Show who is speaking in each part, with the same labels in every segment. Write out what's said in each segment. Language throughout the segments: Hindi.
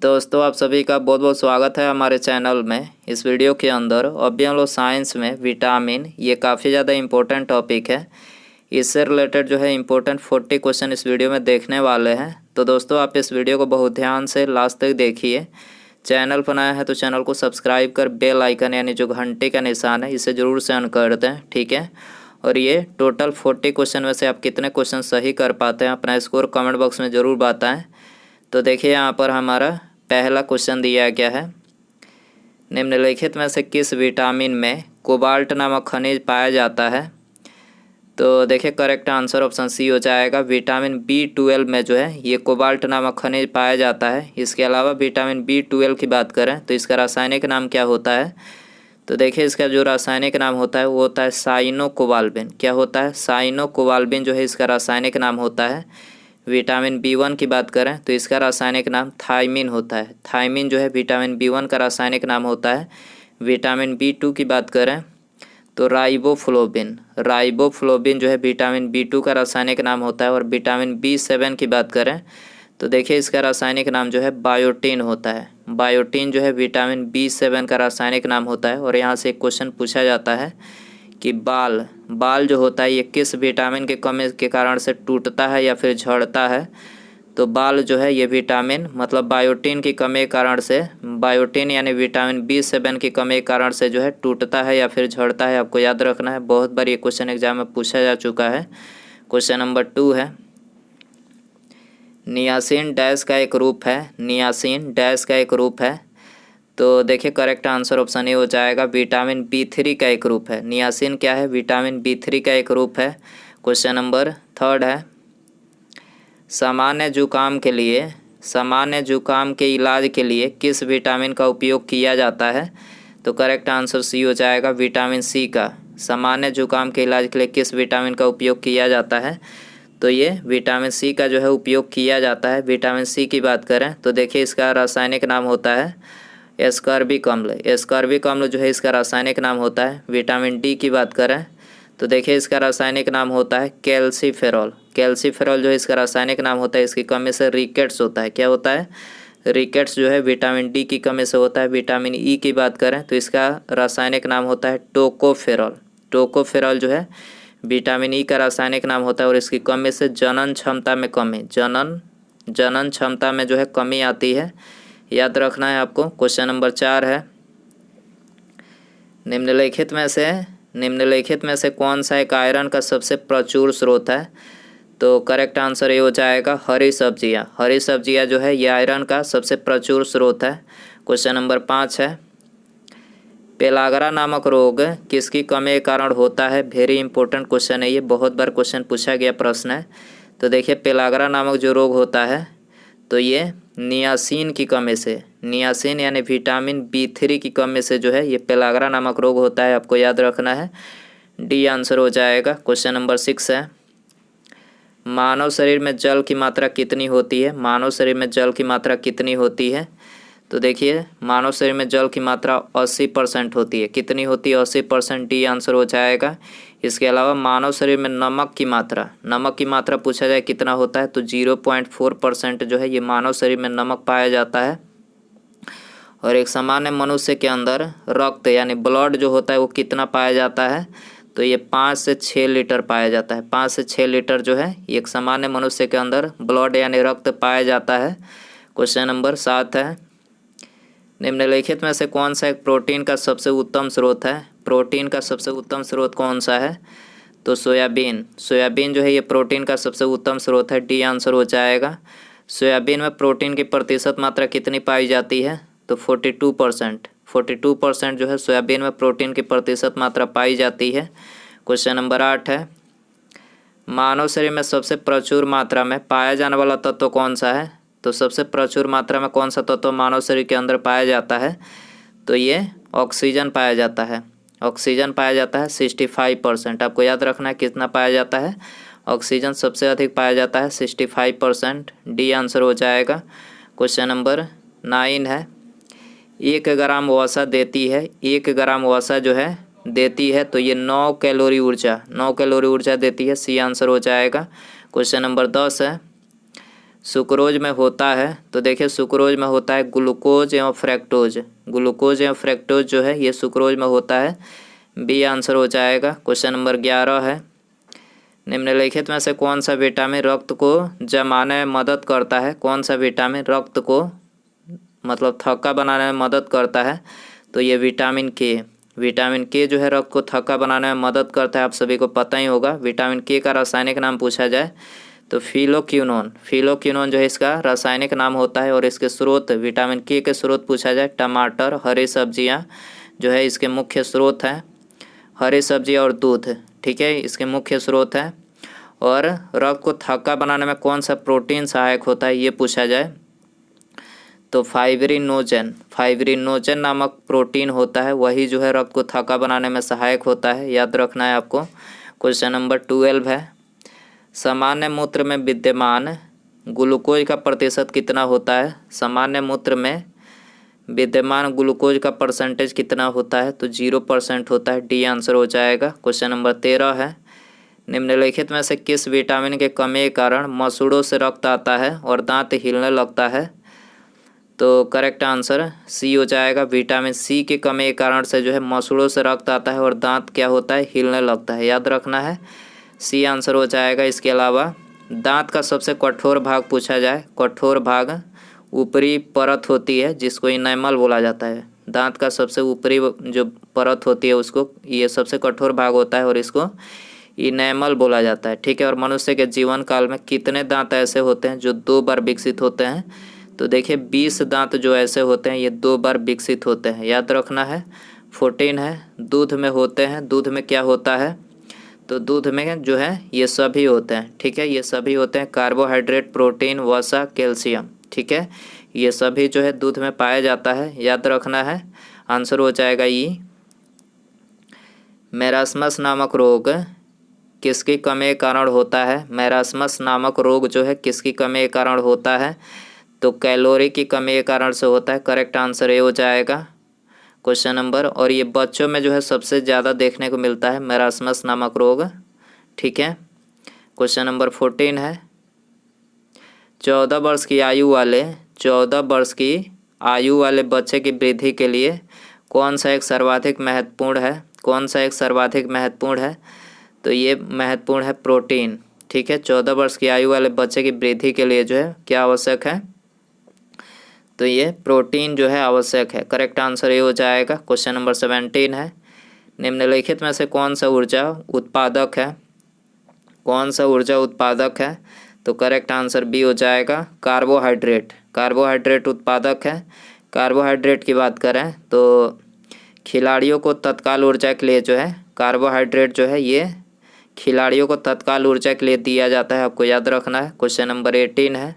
Speaker 1: दोस्तों आप सभी का बहुत बहुत स्वागत है हमारे चैनल में। इस वीडियो के अंदर अभी हम लोग साइंस में विटामिन, ये काफ़ी ज़्यादा इम्पोर्टेंट टॉपिक है। इससे रिलेटेड जो है इम्पोर्टेंट 40 क्वेश्चन इस वीडियो में देखने वाले हैं। तो दोस्तों आप इस वीडियो को बहुत ध्यान से लास्ट तक देखिए। चैनल पर नया है तो चैनल को सब्सक्राइब कर बेल आइकन यानी जो घंटे का निशान है इसे ज़रूर से ऑन कर दें, ठीक है। और ये टोटल 40 क्वेश्चन में से आप कितने क्वेश्चन सही कर पाते हैं अपना स्कोर कमेंट बॉक्स में ज़रूर बताएं। तो देखिए यहाँ पर हमारा पहला क्वेश्चन दिया गया है, निम्नलिखित में से किस विटामिन में कोबाल्ट नामक खनिज पाया जाता है। तो देखिए करेक्ट आंसर ऑप्शन सी हो जाएगा। विटामिन B12 में जो है ये कोबाल्ट नामक खनिज पाया जाता है। इसके अलावा विटामिन B12 की बात करें तो इसका रासायनिक नाम क्या होता है। तो देखिए इसका जो रासायनिक नाम होता है वो होता है साइनोकोबाल्बिन। क्या होता है? साइनोकोबाल्बिन जो है इसका रासायनिक नाम होता है। विटामिन B1 की बात करें तो इसका रासायनिक नाम थायमिन होता है। थायमिन जो है विटामिन B1 का रासायनिक नाम होता है। विटामिन B2 की बात करें तो राइबोफ्लोबिन। राइबोफ्लोबिन जो है विटामिन B2 का रासायनिक नाम होता है। और विटामिन B7 की बात करें तो देखिए इसका रासायनिक नाम जो है बायोटीन होता है। बायोटीन जो है विटामिन B7 का रासायनिक नाम होता है। और यहाँ से एक क्वेश्चन पूछा जाता है कि बाल जो होता है ये किस विटामिन के कमी के कारण से टूटता है या फिर झड़ता है। तो बाल जो है ये विटामिन मतलब बायोटीन की कमी के कारण से, बायोटीन यानी विटामिन B7 की कमी के कारण से जो है टूटता है या फिर झड़ता है। आपको याद रखना है, बहुत बार ये क्वेश्चन एग्जाम में पूछा जा चुका है। क्वेश्चन नंबर 2 है, नियासिन डैश का एक रूप है। नियासिन डैश का एक रूप है। तो देखिए करेक्ट आंसर ऑप्शन ए हो जाएगा। विटामिन B3 का एक रूप है। नियासिन क्या है? विटामिन B3 का एक रूप है। क्वेश्चन नंबर 3 है, सामान्य जुकाम के इलाज के लिए किस विटामिन का उपयोग किया जाता है। तो करेक्ट आंसर सी हो जाएगा, विटामिन सी का। सामान्य जुकाम के इलाज के लिए किस विटामिन का उपयोग किया जाता है। तो ये विटामिन सी का जो है उपयोग किया जाता है। विटामिन सी की बात करें तो देखिए इसका रासायनिक नाम होता है एस्कॉर्बिक अम्ल। एस्कॉर्बिक अम्ल जो है इसका रासायनिक नाम होता है। विटामिन डी की बात करें तो देखिए इसका रासायनिक नाम होता है कैल्सीफेरॉल। कैल्सीफेरॉल जो है इसका रासायनिक नाम होता है। इसकी कमी से रिकेट्स होता है। क्या होता है? रिकेट्स जो है विटामिन डी की कमी से होता है। विटामिन ई की बात करें तो इसका रासायनिक नाम होता है टोकोफेरॉल। टोकोफेरॉल जो है विटामिन ई का रासायनिक नाम होता है। और इसकी कमी से जनन क्षमता में कमी, जनन क्षमता में जो है कमी आती है। याद रखना है आपको। क्वेश्चन नंबर 4 है, निम्नलिखित में से कौन सा एक आयरन का सबसे प्रचुर स्रोत है। तो करेक्ट आंसर ये हो जाएगा हरी सब्जियां। हरी सब्जियां जो है ये आयरन का सबसे प्रचुर स्रोत है। क्वेश्चन नंबर 5 है, पेलाग्रा नामक रोग किसकी कमी के कारण होता है। वेरी इंपॉर्टेंट क्वेश्चन है ये, बहुत बार क्वेश्चन पूछा गया प्रश्न है। तो देखिए पेलाग्रा नामक जो रोग होता है तो ये नियासिन की कमी से, नियासिन यानी विटामिन B3 की कमी से जो है ये पेलाग्रा नामक रोग होता है। आपको याद रखना है, डी आंसर हो जाएगा। क्वेश्चन नंबर 6 है, मानव शरीर में जल की मात्रा कितनी होती है। मानव शरीर में जल की मात्रा कितनी होती है। तो देखिए मानव शरीर में जल की मात्रा 80% होती है। कितनी होती है? 80%। डी आंसर हो जाएगा। इसके अलावा मानव शरीर में नमक की मात्रा पूछा जाए कितना होता है तो 0.4% जो है ये मानव शरीर में नमक पाया जाता है। और एक सामान्य मनुष्य के अंदर रक्त यानी ब्लड जो होता है वो कितना पाया जाता है। तो ये 5 से 6 लीटर पाया जाता है। 5 से 6 लीटर जो है एक सामान्य मनुष्य के अंदर ब्लड यानी रक्त पाया जाता है। क्वेश्चन नंबर 7 है, निम्नलिखित में से कौन सा एक प्रोटीन का सबसे उत्तम स्रोत है। प्रोटीन का सबसे उत्तम स्रोत कौन सा है। तो सोयाबीन। सोयाबीन जो है ये प्रोटीन का सबसे उत्तम स्रोत है। डी आंसर हो जाएगा। सोयाबीन में प्रोटीन की प्रतिशत मात्रा कितनी पाई जाती है तो 42%। 42% जो है सोयाबीन में प्रोटीन की प्रतिशत मात्रा पाई जाती है। क्वेश्चन नंबर 8 है, मानव शरीर में सबसे प्रचुर मात्रा में पाया जाने वाला तत्व कौन सा है। तो सबसे प्रचुर मात्रा में कौन सा तत्व मानव शरीर के अंदर पाया जाता है। तो ये ऑक्सीजन पाया जाता है। ऑक्सीजन पाया जाता है 65%। आपको याद रखना है कितना पाया जाता है। ऑक्सीजन सबसे अधिक पाया जाता है 65%। डी आंसर हो जाएगा। क्वेश्चन नंबर 9 है, 1 ग्राम वसा देती है। 1 ग्राम वसा जो है देती है तो ये 9 कैलोरी ऊर्जा देती है। सी आंसर हो जाएगा। क्वेश्चन नंबर 10 है, सुक्रोज में होता है, तो देखिए सुक्रोज में होता है ग्लूकोज एवं फ्रैक्टोज। ग्लूकोज एवं फ्रैक्टोज जो है ये सुक्रोज में होता है। बी आंसर हो जाएगा। क्वेश्चन नंबर 11 है, निम्नलिखित में से कौन सा विटामिन रक्त को जमाने में मदद करता है? कौन सा विटामिन रक्त को मतलब थक्का बनाने में मदद करता है? तो ये विटामिन के। विटामिन के जो है रक्त को थक्का बनाने में मदद करता है, आप सभी को पता ही होगा। विटामिन के का रासायनिक नाम पूछा जाए तो फिलोक्विनोन। फिलोक्विनोन जो है इसका रासायनिक नाम होता है। और इसके स्रोत, विटामिन के स्रोत पूछा जाए, टमाटर, हरी सब्जियां जो है इसके मुख्य स्रोत हैं। हरी सब्जियां और दूध, ठीक है, इसके मुख्य स्रोत हैं। और रक्त को थक्का बनाने में कौन सा प्रोटीन सहायक होता है ये पूछा जाए तो फाइब्रिनोजन नामक प्रोटीन होता है, वही जो है रक्त को थक्का बनाने में सहायक होता है, याद रखना है आपको। क्वेश्चन नंबर 12 है, सामान्य मूत्र में विद्यमान ग्लूकोज का प्रतिशत कितना होता है? सामान्य मूत्र में विद्यमान ग्लूकोज का परसेंटेज कितना होता है? तो 0% होता है। डी आंसर हो जाएगा। क्वेश्चन नंबर 13 है, निम्नलिखित में से किस विटामिन के कमी के कारण मसूड़ों से रक्त आता है और दांत हिलने लगता है? तो करेक्ट आंसर सी हो जाएगा। विटामिन सी की कमी के कारण से जो है मसूड़ों से रक्त आता है और दांत क्या होता है? हिलने लगता है, याद रखना है। सी आंसर हो जाएगा। इसके अलावा दांत का सबसे कठोर भाग पूछा जाए, कठोर भाग ऊपरी परत होती है जिसको इनेमल बोला जाता है। दांत का सबसे ऊपरी जो परत होती है उसको ये सबसे कठोर भाग होता है और इसको इनेमल बोला जाता है, ठीक है। और मनुष्य के जीवन काल में कितने दांत ऐसे होते हैं जो 2 बार विकसित होते हैं? तो देखिए 20 दांत जो ऐसे होते हैं ये 2 बार विकसित होते हैं, याद रखना है। 14 है, दूध में होते हैं। दूध में क्या होता है? तो दूध में जो है ये सभी होते हैं, ठीक है, ये सभी होते हैं, कार्बोहाइड्रेट, प्रोटीन, वसा, कैल्शियम, ठीक है, ये सभी जो है दूध में पाया जाता है, याद रखना है। आंसर हो जाएगा ई। मेरास्मस नामक रोग किसकी कमी के कारण होता है? मेरास्मस नामक रोग जो है किसकी कमी के कारण होता है? तो कैलोरी की कमी के कारण से होता है। करेक्ट आंसर ये हो जाएगा। क्वेश्चन नंबर, और ये बच्चों में जो है सबसे ज़्यादा देखने को मिलता है मेरास्मस नामक रोग, ठीक है। क्वेश्चन नंबर 14 है, 14 वर्ष की आयु वाले बच्चे की वृद्धि के लिए कौन सा एक सर्वाधिक महत्वपूर्ण है? कौन सा एक सर्वाधिक महत्वपूर्ण है? तो ये महत्वपूर्ण है प्रोटीन, ठीक है। 14 वर्ष की आयु वाले बच्चे की वृद्धि के लिए जो है क्या आवश्यक है? तो ये प्रोटीन जो है आवश्यक है। करेक्ट आंसर ये हो जाएगा। क्वेश्चन नंबर 17 है, निम्नलिखित में से कौन सा ऊर्जा उत्पादक है? कौन सा ऊर्जा उत्पादक है? तो करेक्ट आंसर बी हो जाएगा, कार्बोहाइड्रेट। कार्बोहाइड्रेट उत्पादक है। कार्बोहाइड्रेट की बात करें तो खिलाड़ियों को तत्काल ऊर्जा के लिए जो है कार्बोहाइड्रेट जो है ये खिलाड़ियों को तत्काल ऊर्जा के लिए दिया जाता है, आपको याद रखना है। क्वेश्चन नंबर 18 है,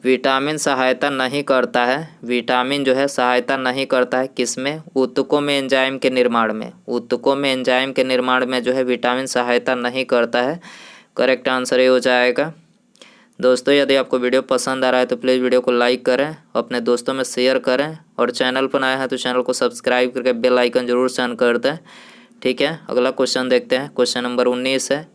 Speaker 1: विटामिन सहायता नहीं करता है, विटामिन जो है सहायता नहीं करता है किसमें? ऊतकों में एंजाइम के निर्माण में। ऊतकों में एंजाइम के निर्माण में जो है विटामिन सहायता नहीं करता है। करेक्ट आंसर ये हो जाएगा। दोस्तों यदि आपको वीडियो पसंद आ रहा है तो प्लीज़ वीडियो को लाइक करें, अपने दोस्तों में शेयर करें, और चैनल पर आए हैं तो चैनल को सब्सक्राइब करके बेल आइकन जरूर से ऑन कर दें, ठीक है। अगला क्वेश्चन देखते हैं। क्वेश्चन नंबर 19 है,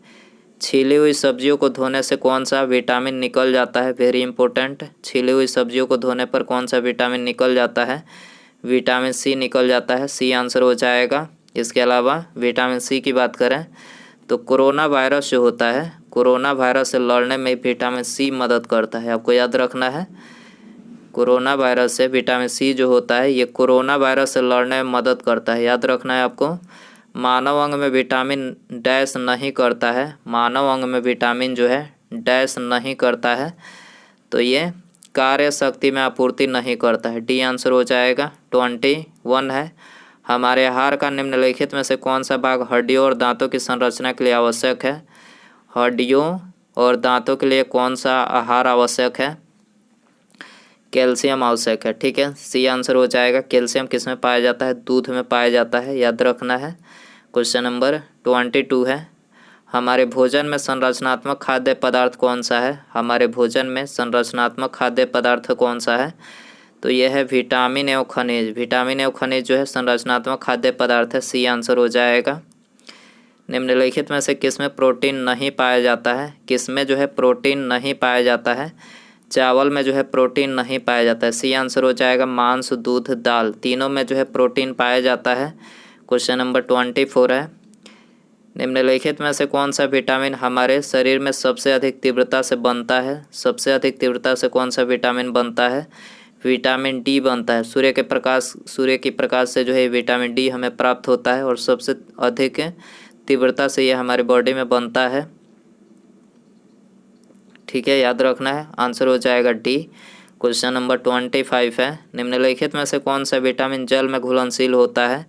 Speaker 1: छीली हुई सब्जियों को धोने से कौन सा विटामिन निकल जाता है? वेरी इंपॉर्टेंट, छीली हुई सब्जियों को धोने पर कौन सा विटामिन निकल जाता है? विटामिन सी निकल जाता है। सी आंसर हो जाएगा। इसके अलावा विटामिन सी की बात करें तो कोरोना वायरस जो होता है, कोरोना वायरस से लड़ने में विटामिन सी मदद करता है, आपको याद रखना है। कोरोना वायरस से विटामिन सी जो होता है ये कोरोना वायरस से लड़ने में मदद करता है, याद रखना है आपको। मानव अंग में विटामिन डैश नहीं करता है, मानव अंग में विटामिन जो है डैश नहीं करता है, तो ये कार्य शक्ति में आपूर्ति नहीं करता है। डी आंसर हो जाएगा। 21 है, हमारे आहार का निम्नलिखित में से कौन सा भाग हड्डियों और दांतों की संरचना के लिए आवश्यक है? हड्डियों और दांतों के लिए कौन सा आहार आवश्यक है? कैल्शियम आवश्यक है, ठीक है। सी आंसर हो जाएगा। कैल्शियम किस में पाया जाता है? दूध में पाया जाता है, याद रखना है। क्वेश्चन नंबर 22 है, हमारे भोजन में संरचनात्मक खाद्य पदार्थ कौन सा है? हमारे भोजन में संरचनात्मक खाद्य पदार्थ कौन सा है? तो यह है विटामिन एवं खनिज। विटामिन एवं खनिज जो है संरचनात्मक खाद्य पदार्थ है। सी आंसर हो जाएगा। निम्नलिखित में से किसमें प्रोटीन नहीं पाया जाता है? किसमें जो है प्रोटीन नहीं पाया जाता है? चावल में जो है प्रोटीन नहीं पाया जाता है। सी आंसर हो जाएगा मांस, दूध, दाल, तीनों में जो है प्रोटीन पाया जाता है। क्वेश्चन नंबर 24 है, निम्नलिखित में से कौन सा विटामिन हमारे शरीर में सबसे अधिक तीव्रता से बनता है? सबसे अधिक तीव्रता से कौन सा विटामिन बनता है? विटामिन डी बनता है। सूर्य की प्रकाश से जो है विटामिन डी हमें प्राप्त होता है और सबसे अधिक तीव्रता से यह हमारे बॉडी में बनता है। ठीक है, याद रखना है, आंसर हो जाएगा डी। क्वेश्चन नंबर 25 है, निम्नलिखित में से कौन सा विटामिन जल में घुलनशील होता है?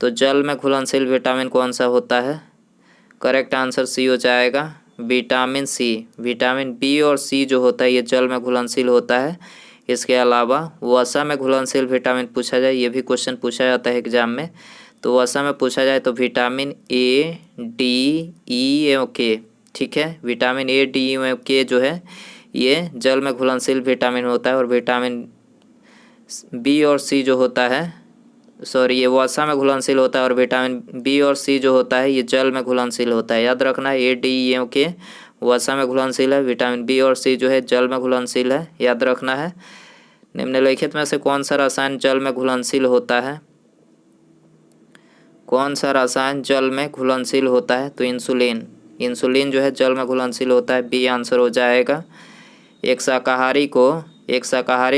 Speaker 1: तो जल में घुलनशील विटामिन कौन सा होता है? करेक्ट आंसर सी हो जाएगा, विटामिन सी। विटामिन बी और सी जो होता है ये जल में घुलनशील होता है। इसके अलावा वसा में घुलनशील विटामिन पूछा जाए, ये भी क्वेश्चन पूछा जाता है एग्जाम में। तो वसा में पूछा जाए तो विटामिन ए, डी, ई एवं के। ठीक है, विटामिन ए, डी एवं के जो है ये जल में घुलनशील विटामिन होता है। और विटामिन बी और सी जो होता है, सॉरी, ये वसा में घुलनशील होता है और विटामिन बी और सी जो होता है ये जल में घुलनशील होता है। याद रखना है, ए, डी, ई एवं के वसा में घुलनशील है, विटामिन बी और सी जो है जल में घुलनशील है। याद रखना है। निम्नलिखित में से कौन सा रसायन जल में घुलनशील होता है? कौन सा रसायन जल में घुलनशील होता है? तो इंसुलिन। इंसुलिन जो है जल में घुलनशील होता है, बी आंसर हो जाएगा। एक शाकाहारी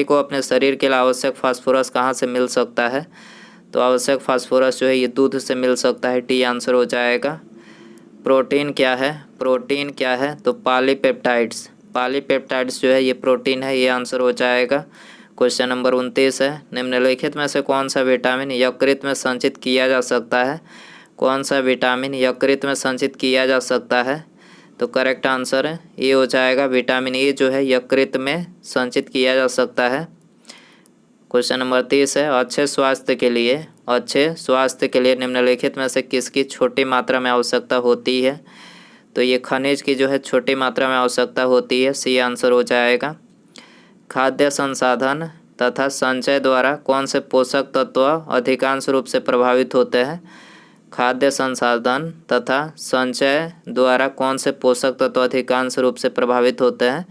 Speaker 1: को अपने शरीर के लिए आवश्यक फास्फोरस कहाँ से मिल सकता है? तो आवश्यक फास्फोरस जो है ये दूध से मिल सकता है, डी आंसर हो जाएगा। प्रोटीन क्या है? प्रोटीन क्या है? तो पॉलीपेप्टाइड्स। पॉलीपेप्टाइड्स जो है ये प्रोटीन है, ये आंसर हो जाएगा। क्वेश्चन नंबर 29 है, निम्नलिखित में से कौन सा विटामिन यकृत में संचित किया जा सकता है? कौन सा विटामिन यकृत में संचित किया जा सकता है? तो करेक्ट आंसर है ये हो जाएगा, विटामिन ए जो है यकृत में संचित किया जा सकता है। क्वेश्चन नंबर 30 है, अच्छे स्वास्थ्य के लिए निम्नलिखित में से किसकी छोटी मात्रा में आवश्यकता होती है? तो ये खनिज की जो है छोटी मात्रा में आवश्यकता होती है, सी आंसर हो जाएगा। खाद्य संसाधन तथा संचय द्वारा कौन से पोषक तत्व अधिकांश रूप से प्रभावित होते हैं? खाद्य संसाधन तथा संचय द्वारा कौन से पोषक तत्व अधिकांश रूप से प्रभावित होते हैं?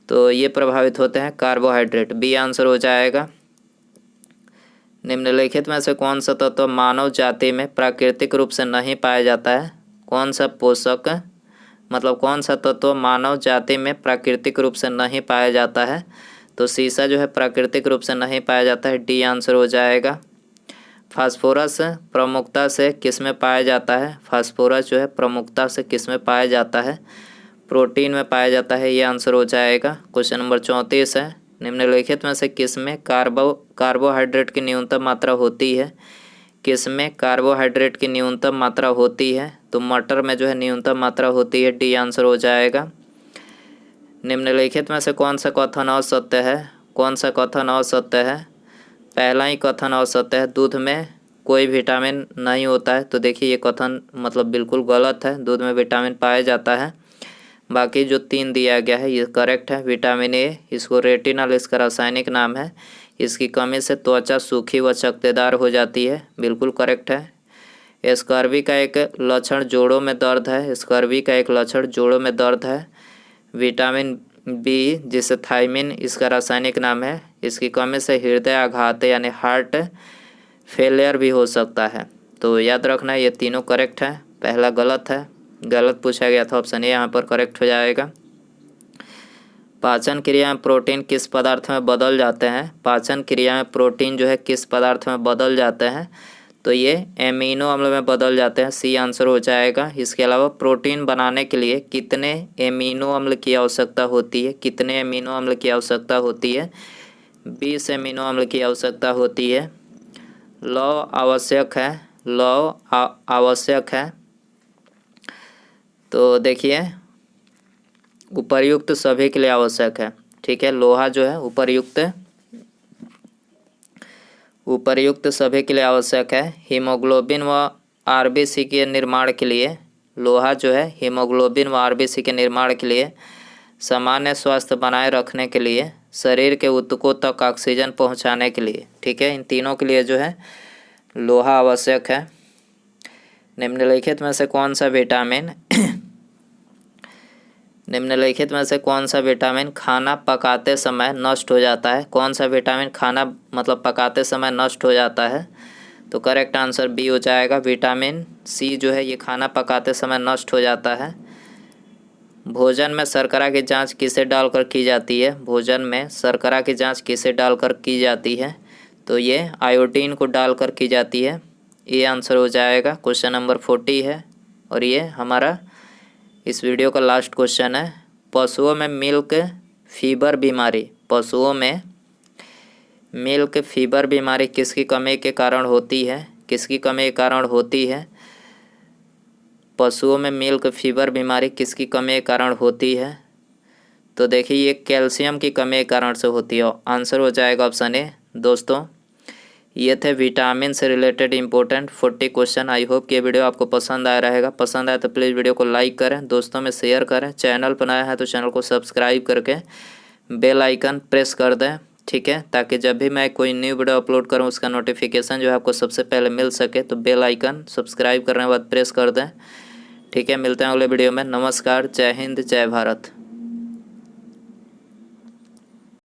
Speaker 1: तो ये प्रभावित होते हैं कार्बोहाइड्रेट, बी आंसर हो जाएगा। निम्नलिखित में से कौन सा तत्व मानव जाति में प्राकृतिक रूप से नहीं पाया जाता है? कौन सा तत्व मानव जाति में प्राकृतिक रूप से नहीं पाया जाता है? तो सीसा जो है प्राकृतिक रूप से नहीं पाया जाता है, डी आंसर हो जाएगा। फास्फोरस प्रमुखता से किस में पाया जाता है? फास्फोरस जो है प्रमुखता से किस में पाया जाता है? प्रोटीन में पाया जाता है, ये आंसर हो जाएगा। क्वेश्चन नंबर 34 है, निम्नलिखित में से किस में कार्बोहाइड्रेट की न्यूनतम मात्रा होती है? किस में कार्बोहाइड्रेट की न्यूनतम मात्रा होती है? तो मटर में जो है न्यूनतम मात्रा होती है, डी आंसर हो जाएगा। निम्नलिखित में से कौन सा कथन असत्य है? कौन सा कथन असत्य है? पहला ही कथन असत्य है, दूध में कोई विटामिन नहीं होता है। तो देखिए ये कथन मतलब बिल्कुल गलत है, दूध में विटामिन पाया जाता है। बाकी जो 3 दिया गया है ये करेक्ट है। विटामिन ए, इसको रेटिनल इसका रासायनिक नाम है, इसकी कमी से त्वचा सूखी व चकत्तेदार हो जाती है, बिल्कुल करेक्ट है। स्कर्वी का एक लक्षण जोड़ों में दर्द है। विटामिन बी, जिसे थायमिन इसका रासायनिक नाम है, इसकी कमी से हृदय आघात यानी हार्ट फेलियर भी हो सकता है। तो याद रखना ये तीनों करेक्ट है, पहला गलत है, गलत पूछा गया था, ऑप्शन ए यहाँ पर करेक्ट हो जाएगा। पाचन क्रिया में प्रोटीन किस पदार्थ में बदल जाते हैं? पाचन क्रिया में प्रोटीन जो है किस पदार्थ में बदल जाते हैं? तो ये एमिनो अम्ल में बदल जाते हैं, सी आंसर हो जाएगा। इसके अलावा प्रोटीन बनाने के लिए कितने एमिनो अम्ल की आवश्यकता होती है? कितने एमिनो अम्ल की आवश्यकता होती है? 20 एमिनो अम्ल की आवश्यकता होती है। लौह आवश्यक है। तो देखिए उपर्युक्त सभी के लिए आवश्यक है, ठीक है। लोहा जो है उपर्युक्त सभी के लिए आवश्यक है। हीमोग्लोबिन व आरबीसी के निर्माण के लिए लोहा जो है हीमोग्लोबिन व आरबीसी के निर्माण के लिए, सामान्य स्वास्थ्य बनाए रखने के लिए, शरीर के ऊतकों तक ऑक्सीजन पहुंचाने के लिए, ठीक है, इन तीनों के लिए जो है लोहा आवश्यक है। निम्नलिखित में से कौन सा विटामिन खाना पकाते समय नष्ट हो जाता है? कौन सा विटामिन खाना मतलब पकाते समय नष्ट हो जाता है? तो करेक्ट आंसर बी हो जाएगा, विटामिन सी जो है ये खाना पकाते समय नष्ट हो जाता है। भोजन में शर्करा की जांच किसे डालकर की जाती है? भोजन में शर्करा की जांच किसे डालकर की जाती है? तो ये आयोडीन को डालकर की जाती है। ये आंसर हो जाएगा। क्वेश्चन नंबर 40 है और ये हमारा इस वीडियो का लास्ट क्वेश्चन है। पशुओं में मिल्क फीवर बीमारी किसकी कमी के कारण होती है? किसकी कमी के कारण होती है? पशुओं में मिल्क फीवर बीमारी किसकी कमी के कारण होती है? तो देखिए ये कैल्शियम की कमी के कारण से होती है। आंसर हो जाएगा ऑप्शन ए। दोस्तों ये थे विटामिन से related important 40 question. I hope कि ये वीडियो आपको पसंद आया रहेगा। पसंद आए तो प्लीज़ वीडियो को लाइक करें, दोस्तों में शेयर करें। चैनल पर नया है तो चैनल को सब्सक्राइब करके बेल आइकन प्रेस कर दें, ठीक है, ताकि जब भी मैं कोई न्यू वीडियो अपलोड करूं उसका नोटिफिकेशन जो है आपको सबसे पहले मिल सके। तो बेल आइकन सब्सक्राइब करने के बाद प्रेस कर दें, ठीक है। मिलते हैं अगले वीडियो में। नमस्कार, जय हिंद, जय भारत।